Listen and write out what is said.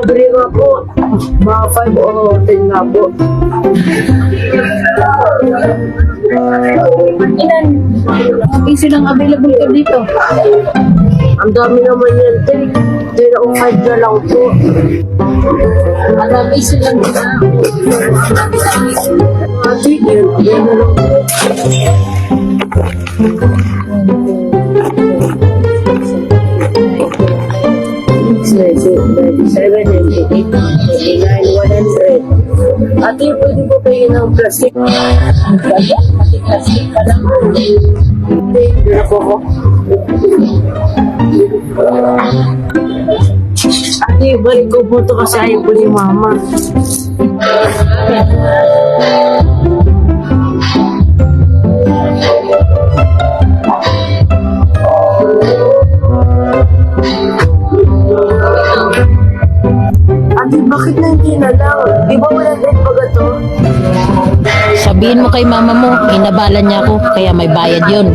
pabili nga po. Mga 5 o 10 nga po. Ilan? Piso lang available ko dito. Ang dami naman yan, 10 o 5 na lang po. Ang piso lang na. Ate, yan na lang po. Ate, pwede po kayo ng plastic? Plastic pa lang. Hindi, yun ako ko. Ate, balik ko po ito kasi ayaw po ni mama. Ate, bakit na hindi na lang? Di ba wala din pag ito? Sabihin mo kay mama mo, inabalan niya ako, kaya may bayad yun.